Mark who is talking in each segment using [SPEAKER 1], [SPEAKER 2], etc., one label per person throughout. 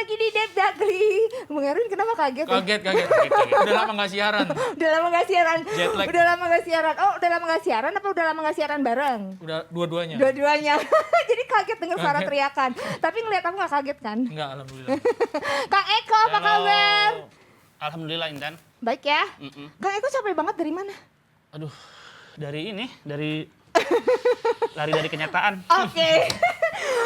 [SPEAKER 1] lagi di Depdagri. Bung Erwin kenapa kaget?
[SPEAKER 2] Kaget. Udah lama nggak siaran.
[SPEAKER 1] Udah lama nggak siaran.
[SPEAKER 2] Jet lag.
[SPEAKER 1] Udah lama nggak siaran. Oh, udah lama nggak siaran apa udah lama nggak siaran bareng?
[SPEAKER 2] Udah dua-duanya.
[SPEAKER 1] Dua-duanya. Jadi kaget dengar suara teriakan. Tapi ngeliat aku nggak kaget kan?
[SPEAKER 2] Enggak, alhamdulillah.
[SPEAKER 1] Kang Eko apa kabar?
[SPEAKER 3] Alhamdulillah Intan.
[SPEAKER 1] Baik ya. Kang Eko capek banget dari mana?
[SPEAKER 3] Aduh, dari lari dari kenyataan.
[SPEAKER 1] Oke.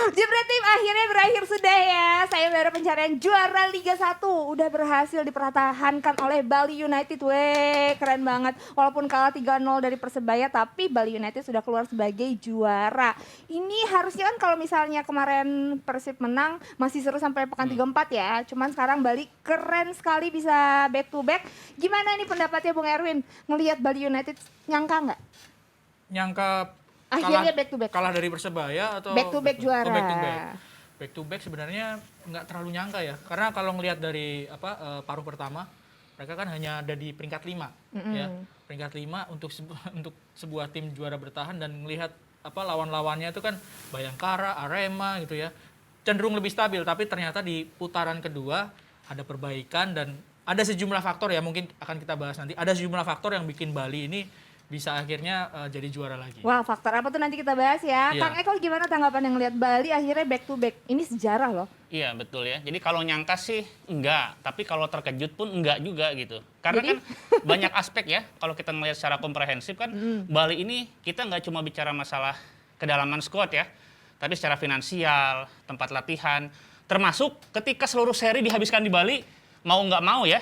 [SPEAKER 1] Jebret tim akhirnya berakhir sudah ya. Sayembara pencarian juara Liga 1 udah berhasil dipertahankan oleh Bali United. Weh, keren banget. Walaupun kalah 3-0 dari Persebaya, tapi Bali United sudah keluar sebagai juara. Ini harusnya kan kalau misalnya kemarin Persib menang masih seru sampai pekan 34 ya. Cuman sekarang Bali keren sekali bisa back to back. Gimana nih pendapatnya Bung Erwin? Ngelihat Bali United nyangka nggak?
[SPEAKER 2] Nyangka
[SPEAKER 1] Akhirnya back to back.
[SPEAKER 2] kalah dari Persebaya atau
[SPEAKER 1] Back to back juara.
[SPEAKER 2] back to back. Back to back sebenarnya nggak terlalu nyangka ya. Karena kalau ngelihat dari paruh pertama, mereka kan hanya ada di peringkat 5 ya. Peringkat 5 untuk sebuah tim juara bertahan dan melihat lawan-lawannya itu kan Bayangkara, Arema gitu ya. Cenderung lebih stabil, tapi ternyata di putaran kedua ada perbaikan dan ada sejumlah faktor ya, mungkin akan kita bahas nanti. Ada sejumlah faktor yang bikin Bali ini bisa akhirnya jadi juara lagi.
[SPEAKER 1] Wah, faktor apa tuh nanti kita bahas ya.
[SPEAKER 2] Iya.
[SPEAKER 1] Kang Eko gimana tanggapan yang ngelihat Bali akhirnya back to back? Ini sejarah loh.
[SPEAKER 3] Iya betul ya. Jadi kalau nyangka sih enggak, tapi kalau terkejut pun enggak juga gitu. Karena kan banyak aspek ya. Kalau kita melihat secara komprehensif kan Bali ini kita nggak cuma bicara masalah kedalaman squad ya, tapi secara finansial, tempat latihan, termasuk ketika seluruh seri dihabiskan di Bali, mau nggak mau ya,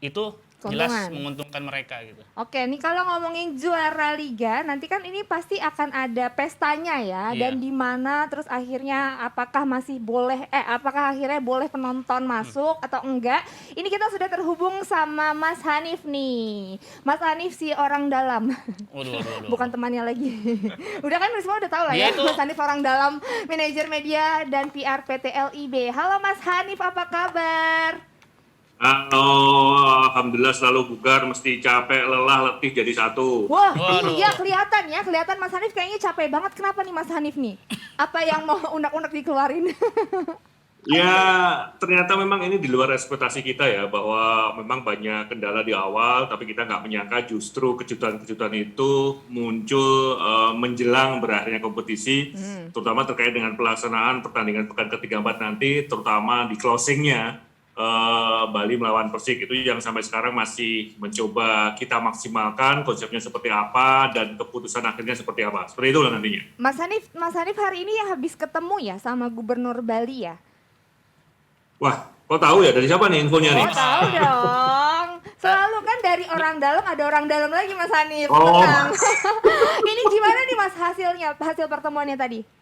[SPEAKER 3] itu jelas
[SPEAKER 1] Keuntungan.
[SPEAKER 3] menguntungkan mereka gitu.
[SPEAKER 1] Oke, nih kalau ngomongin juara liga, nanti kan ini pasti akan ada pestanya ya.
[SPEAKER 3] Iya.
[SPEAKER 1] Dan di mana terus akhirnya apakah akhirnya boleh penonton masuk atau enggak? Ini kita sudah terhubung sama Mas Hanif nih. Mas Hanif si orang dalam.
[SPEAKER 3] Waduh.
[SPEAKER 1] Bukan temannya lagi. Udah kan semua udah tahu lah ya.
[SPEAKER 3] Dia itu-
[SPEAKER 1] Mas Hanif orang dalam, manajer media dan PR PT LIB. Halo Mas Hanif, apa kabar?
[SPEAKER 4] Halo, alhamdulillah selalu bugar, mesti capek, lelah, letih jadi satu.
[SPEAKER 1] Wah,
[SPEAKER 3] Waduh.
[SPEAKER 1] iya kelihatan Mas Hanif kayaknya capek banget. Kenapa nih Mas Hanif nih? Apa yang mau unek-unek dikeluarin?
[SPEAKER 4] Ya, ternyata memang ini di luar ekspektasi kita ya, bahwa memang banyak kendala di awal, tapi kita nggak menyangka justru kejutan-kejutan itu muncul menjelang berakhirnya kompetisi, terutama terkait dengan pelaksanaan pertandingan pekan ke-34 nanti, terutama di closingnya. Bali melawan Persik itu yang sampai sekarang masih mencoba kita maksimalkan konsepnya seperti apa dan keputusan akhirnya seperti apa. Seperti itulah nantinya.
[SPEAKER 1] Mas Hanif hari ini yang habis ketemu ya sama Gubernur Bali ya?
[SPEAKER 4] Wah, kok tahu ya dari siapa nih infonya nih?
[SPEAKER 1] Oh tahu dong. Selalu kan dari orang dalam ada orang dalam lagi Mas Hanif.
[SPEAKER 4] Oh.
[SPEAKER 1] Tenang. Ini gimana nih Mas hasil pertemuannya tadi?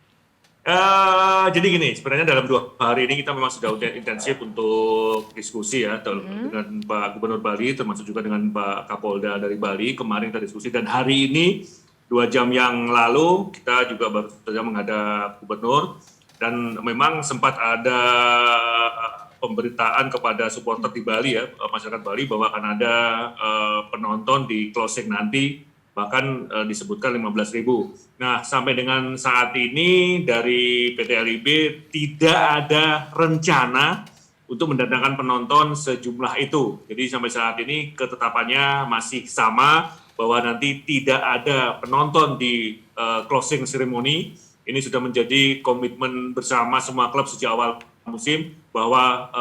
[SPEAKER 4] Jadi gini, sebenarnya dalam 2 hari ini kita memang sudah intensif untuk diskusi ya dengan Pak Gubernur Bali, termasuk juga dengan Pak Kapolda dari Bali. Kemarin kita diskusi dan hari ini 2 jam yang lalu kita juga baru saja menghadap Gubernur dan memang sempat ada pemberitaan kepada supporter di Bali ya, masyarakat Bali bahwa akan ada penonton di closing nanti. Bahkan disebutkan 15.000. Nah, sampai dengan saat ini dari PT LIB tidak ada rencana untuk mendatangkan penonton sejumlah itu. Jadi sampai saat ini ketetapannya masih sama bahwa nanti tidak ada penonton di closing ceremony. Ini sudah menjadi komitmen bersama semua klub sejak awal musim bahwa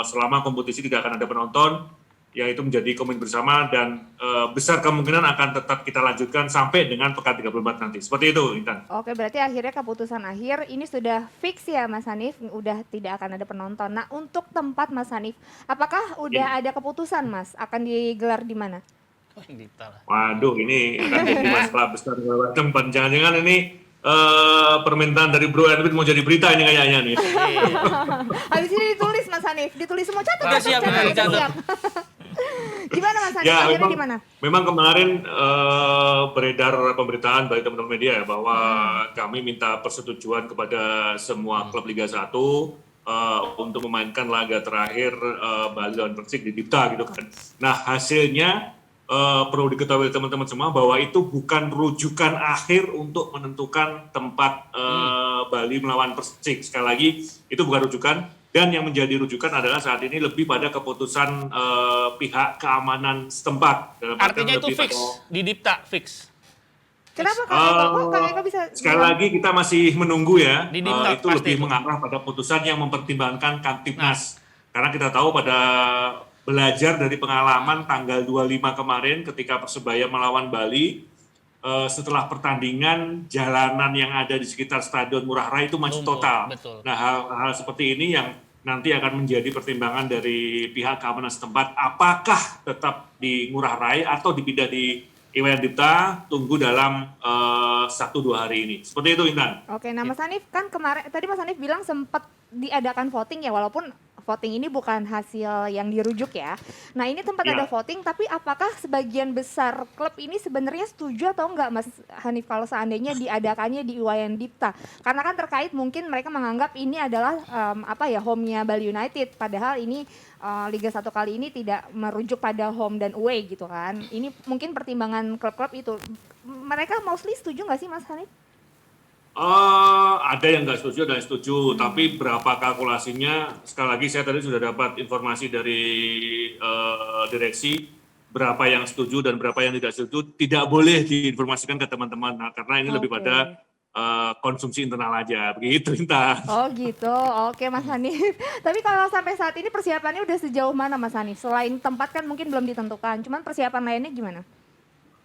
[SPEAKER 4] selama kompetisi tidak akan ada penonton. Ya itu menjadi komitmen bersama dan besar kemungkinan akan tetap kita lanjutkan sampai dengan pekan 34 nanti. Seperti itu, Intan.
[SPEAKER 1] Oke, berarti akhirnya keputusan akhir ini sudah fix ya Mas Hanif, udah tidak akan ada penonton. Nah, untuk tempat Mas Hanif, apakah udah ada keputusan Mas akan digelar di mana?
[SPEAKER 3] Oh, Dita lah.
[SPEAKER 4] Waduh, ini akan jadi masalah besar segala tempat. Jangan-jangan ini permintaan dari Bro Erwin mau jadi berita ini kayaknya nih.
[SPEAKER 1] Habis ini ditulis Mas Hanif, ditulis semua catat.
[SPEAKER 2] Udah siap, udah dicatat.
[SPEAKER 1] Gimana Mas Hanif?
[SPEAKER 4] Ya,
[SPEAKER 1] Akhirnya di mana?
[SPEAKER 4] memang kemarin beredar pemberitaan dari teman-teman media ya, bahwa kami minta persetujuan kepada semua klub Liga 1 untuk memainkan laga terakhir Bali lawan Persik di Dipta gitu kan. Nah, hasilnya perlu diketahui teman-teman semua bahwa itu bukan rujukan akhir untuk menentukan tempat Bali melawan Persik. Sekali lagi, itu bukan rujukan. Dan yang menjadi rujukan adalah saat ini lebih pada keputusan pihak keamanan setempat. Dalam artian
[SPEAKER 3] Artinya itu
[SPEAKER 4] lebih
[SPEAKER 3] fix,
[SPEAKER 4] pada-
[SPEAKER 3] di Dipta fix.
[SPEAKER 1] Kenapa Kang Eko? Kok Kang Eko bisa
[SPEAKER 4] Sekali
[SPEAKER 1] bilang?
[SPEAKER 4] lagi kita masih menunggu ya.
[SPEAKER 3] Di Dipta
[SPEAKER 4] Itu
[SPEAKER 3] pasti
[SPEAKER 4] lebih
[SPEAKER 3] itu.
[SPEAKER 4] mengarah pada putusan yang mempertimbangkan Kamtibnas. Karena kita tahu pada belajar dari pengalaman tanggal 25 kemarin ketika Persebaya melawan Bali, setelah pertandingan jalanan yang ada di sekitar Stadion Ngurah Rai itu macet
[SPEAKER 3] Lumpuh,
[SPEAKER 4] total.
[SPEAKER 3] betul.
[SPEAKER 4] Nah, hal seperti ini yang nanti akan menjadi pertimbangan dari pihak keamanan setempat, apakah tetap di Ngurah Rai atau dipindah di Iwayan Dipta, tunggu dalam 1-2 hari ini. Seperti itu, Intan.
[SPEAKER 1] Oke, nah Mas Hanif kan kemarin tadi Mas Hanif bilang sempat diadakan voting ya, walaupun voting ini bukan hasil yang dirujuk ya. Nah ini tempat
[SPEAKER 4] Ya.
[SPEAKER 1] ada voting, tapi apakah sebagian besar klub ini sebenarnya setuju atau enggak Mas Hanif kalau seandainya diadakannya di Iwayan Dipta? Karena kan terkait mungkin mereka menganggap ini adalah home-nya Bali United, padahal ini Liga 1 kali ini tidak merujuk pada home dan away gitu kan. Ini mungkin pertimbangan klub-klub itu. Mereka mostly setuju nggak sih Mas Hanif?
[SPEAKER 4] Ada yang nggak setuju, ada yang setuju. Tapi berapa kalkulasinya, sekali lagi saya tadi sudah dapat informasi dari direksi, berapa yang setuju dan berapa yang tidak setuju, tidak boleh diinformasikan ke teman-teman. Nah, karena ini lebih
[SPEAKER 1] Oke.
[SPEAKER 4] pada konsumsi internal aja, begitu Intan.
[SPEAKER 1] Oh gitu, oke Mas Hanif. Tapi kalau sampai saat ini persiapannya udah sejauh mana Mas Hanif? Selain tempat kan mungkin belum ditentukan, cuman persiapan lainnya gimana?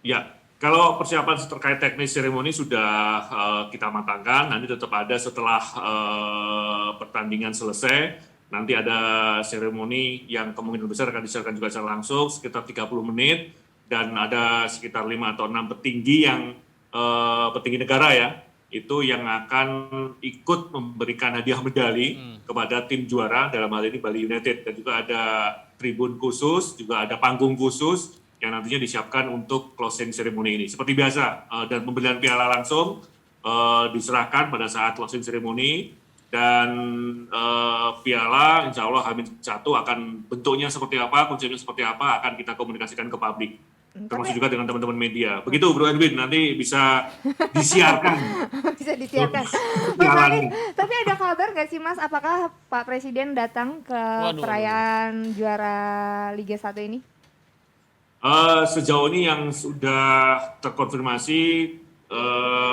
[SPEAKER 4] Ya, kalau persiapan terkait teknis seremoni sudah kita matangkan, nanti tetap ada setelah pertandingan selesai, nanti ada seremoni yang kemungkinan besar akan disiarkan juga secara langsung sekitar 30 menit, dan ada sekitar 5 atau 6 petinggi yang petinggi negara ya, itu yang akan ikut memberikan hadiah medali kepada tim juara, dalam hal ini Bali United, dan juga ada tribun khusus, juga ada panggung khusus yang nantinya disiapkan untuk closing ceremony ini. Seperti biasa, dan pemberian piala langsung diserahkan pada saat closing ceremony, dan piala insya Allah H-1 akan bentuknya seperti apa, konsepnya seperti apa, akan kita komunikasikan ke publik. Termasuk juga dengan teman-teman media. Begitu Bro Edwin, nanti bisa disiarkan.
[SPEAKER 1] Bisa disiarkan. Mas
[SPEAKER 4] Jalan.
[SPEAKER 1] Hanif, tapi ada kabar nggak sih Mas, apakah Pak Presiden datang ke
[SPEAKER 3] Waduh.
[SPEAKER 1] perayaan juara Liga 1 ini?
[SPEAKER 4] Sejauh ini yang sudah terkonfirmasi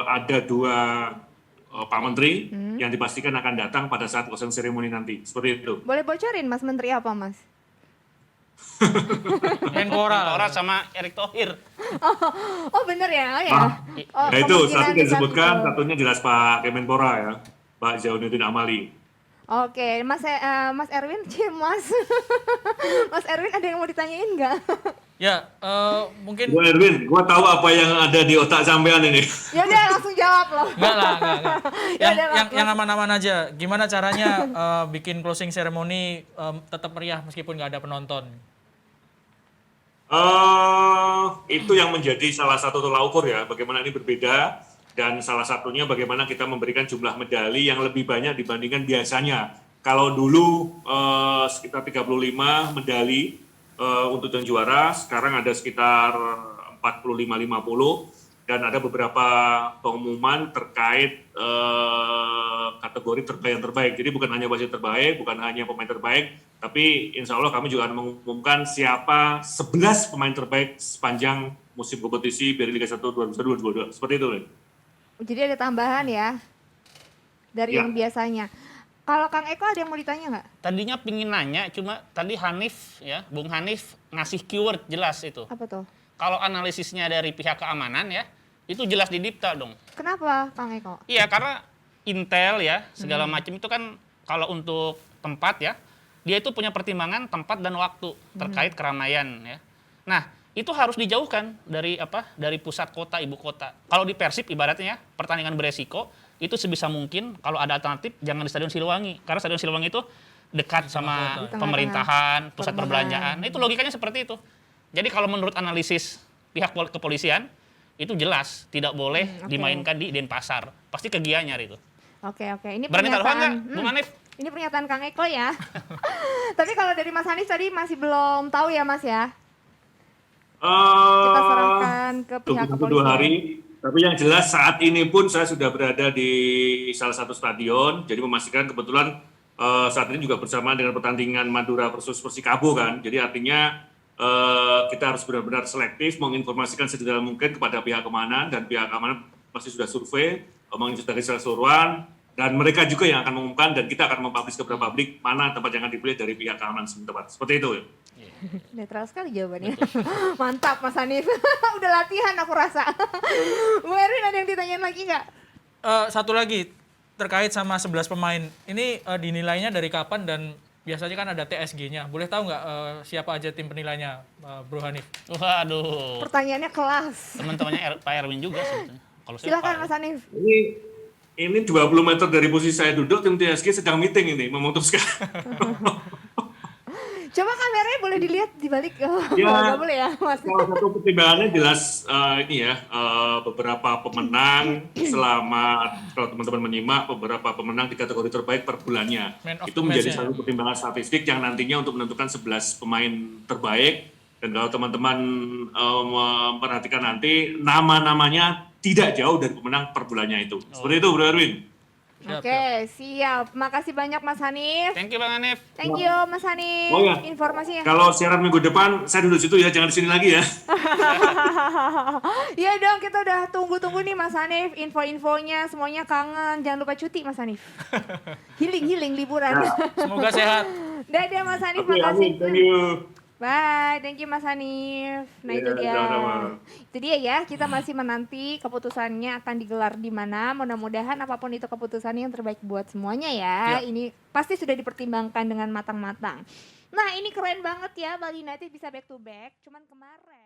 [SPEAKER 4] ada 2 Pak Menteri yang dipastikan akan datang pada saat closing ceremony nanti. Seperti itu.
[SPEAKER 1] Boleh bocorin Mas Menteri apa Mas?
[SPEAKER 2] Menpora.
[SPEAKER 3] Menpora sama Erick Thohir.
[SPEAKER 1] Oh bener ya, oh ya.
[SPEAKER 4] Ah.
[SPEAKER 1] Oh,
[SPEAKER 4] Nah itu
[SPEAKER 1] kemungkinan
[SPEAKER 4] satu yang disebutkan,
[SPEAKER 1] besar.
[SPEAKER 4] satunya jelas Pak Kemenpora ya, Pak Zainuddin Amali.
[SPEAKER 1] Oke, Mas Mas Erwin, Mas. Mas Erwin ada yang mau ditanyain nggak?
[SPEAKER 2] Ya, mungkin
[SPEAKER 4] Gua Erwin, gua tahu apa yang ada di otak sampean ini.
[SPEAKER 1] Ya udah langsung jawab loh.
[SPEAKER 2] enggak lah, enggak.
[SPEAKER 1] Ya
[SPEAKER 2] Yang
[SPEAKER 1] udah, Mas.
[SPEAKER 2] yang aman-aman aja. Gimana caranya bikin closing ceremony tetap meriah meskipun nggak ada penonton?
[SPEAKER 4] Itu yang menjadi salah satu tolak ukur ya, bagaimana ini berbeda, dan salah satunya bagaimana kita memberikan jumlah medali yang lebih banyak dibandingkan biasanya. Kalau dulu sekitar 35 medali untuk yang juara, sekarang ada sekitar 45-50, dan ada beberapa pengumuman terkait kategori terbaik yang terbaik. Jadi bukan hanya wasit terbaik, bukan hanya pemain terbaik, tapi insya Allah kami juga akan mengumumkan siapa 11 pemain terbaik sepanjang musim kompetisi BRI Liga 1 2022. Seperti itu, Len.
[SPEAKER 1] Jadi ada tambahan ya dari
[SPEAKER 4] Ya.
[SPEAKER 1] yang biasanya. Kalau Kang Eko ada yang mau ditanya nggak?
[SPEAKER 3] Tadinya pingin nanya, cuma tadi Hanif ya, Bung Hanif ngasih keyword jelas itu.
[SPEAKER 1] Apa tuh?
[SPEAKER 3] Kalau analisisnya dari pihak keamanan ya, itu jelas di Dipta dong.
[SPEAKER 1] Kenapa Kang Eko?
[SPEAKER 3] Iya, karena intel ya, segala macam itu kan kalau untuk tempat ya, dia itu punya pertimbangan tempat dan waktu terkait keramaian ya. Nah, itu harus dijauhkan dari dari pusat kota, ibu kota. Kalau di Persib ibaratnya ya, pertandingan beresiko, itu sebisa mungkin kalau ada alternatif jangan di Stadion Siliwangi. Karena Stadion Siliwangi itu dekat sama
[SPEAKER 1] Di tengah-tengah
[SPEAKER 3] pemerintahan, pusat
[SPEAKER 1] perumahan.
[SPEAKER 3] perbelanjaan. Nah, itu logikanya seperti itu. Jadi kalau menurut analisis pihak kepolisian, itu jelas tidak boleh
[SPEAKER 1] oke.
[SPEAKER 3] dimainkan di Denpasar. Pasti ke Gianyar itu.
[SPEAKER 1] Oke, ini
[SPEAKER 3] Berani taruhan nggak,
[SPEAKER 1] pernyataan.
[SPEAKER 3] Bung Hanif?
[SPEAKER 1] Ini pernyataan Kang Eko ya. Tapi kalau dari Mas Hanif tadi masih belum tahu ya Mas ya. Kita serahkan ke pihak
[SPEAKER 4] Tunggu 2
[SPEAKER 1] kepolisian.
[SPEAKER 4] hari. Tapi yang jelas saat ini pun saya sudah berada di salah satu stadion, jadi memastikan kebetulan saat ini juga bersamaan dengan pertandingan Madura versus Persikabo kan. Jadi artinya kita harus benar-benar selektif menginformasikan sedetail mungkin kepada pihak keamanan, dan pihak keamanan pasti sudah survei, menginvestigasi secara keseluruhan, dan mereka juga yang akan mengumumkan, dan kita akan mempublish kepada publik mana tempat yang akan dipilih dari pihak keamanan setempat. Seperti itu ya.
[SPEAKER 1] Netral sekali jawabannya. Mantap Mas Hanif. Udah latihan aku rasa. Bu Erwin ada yang ditanyain lagi nggak?
[SPEAKER 2] Satu lagi terkait sama 11 pemain. Ini dinilainya dari kapan dan biasanya kan ada TSG-nya. Boleh tahu nggak siapa aja tim penilainya, Bro Hanif?
[SPEAKER 3] Waduh,
[SPEAKER 1] Pertanyaannya kelas.
[SPEAKER 3] teman-temannya Pak Erwin juga sebetulnya. Kalau saya
[SPEAKER 1] Silakan
[SPEAKER 3] Pak
[SPEAKER 1] Mas Hanif.
[SPEAKER 4] Ini 20 meter dari posisi saya duduk, tim TSG sedang meeting ini, memutuskan.
[SPEAKER 1] Coba kameranya boleh dilihat di balik.
[SPEAKER 4] Ya.
[SPEAKER 1] Nggak boleh ya Mas?
[SPEAKER 4] Salah satu pertimbangannya jelas beberapa pemenang selama, kalau teman-teman menyimak, beberapa pemenang di kategori terbaik per bulannya.
[SPEAKER 2] Man of
[SPEAKER 4] Itu
[SPEAKER 2] the
[SPEAKER 4] menjadi
[SPEAKER 2] match-nya
[SPEAKER 4] satu pertimbangan statistik yang nantinya untuk menentukan 11 pemain terbaik. Dan kalau teman-teman memperhatikan nanti, nama-namanya tidak jauh dari pemenang per bulannya itu. Seperti itu, Bro Erwin.
[SPEAKER 1] Oke, siap. Makasih banyak Mas Hanif.
[SPEAKER 3] Thank you Bang Hanif.
[SPEAKER 1] Thank you Mas Hanif.
[SPEAKER 4] Oh ya.
[SPEAKER 1] Informasinya.
[SPEAKER 4] Kalau siaran minggu depan, saya duduk situ ya, jangan di sini lagi ya.
[SPEAKER 1] Iya dong, kita udah tunggu-tunggu nih Mas Hanif, info-infonya, semuanya kangen. Jangan lupa cuti Mas Hanif. Healing liburan.
[SPEAKER 2] Semoga sehat.
[SPEAKER 1] Dadah Mas Hanif,
[SPEAKER 4] Oke,
[SPEAKER 1] makasih.
[SPEAKER 4] amin. Thank you.
[SPEAKER 1] Bye, thank you Mas Hanif. Nah itu
[SPEAKER 4] Ya,
[SPEAKER 1] dia.
[SPEAKER 4] sama-sama.
[SPEAKER 1] Itu dia ya, kita masih menanti keputusannya akan digelar di mana. Mudah-mudahan apapun itu keputusannya yang terbaik buat semuanya ya.
[SPEAKER 2] Ya.
[SPEAKER 1] Ini pasti sudah dipertimbangkan dengan matang-matang. Nah ini keren banget ya, Bali United bisa back to back. Cuman kemarin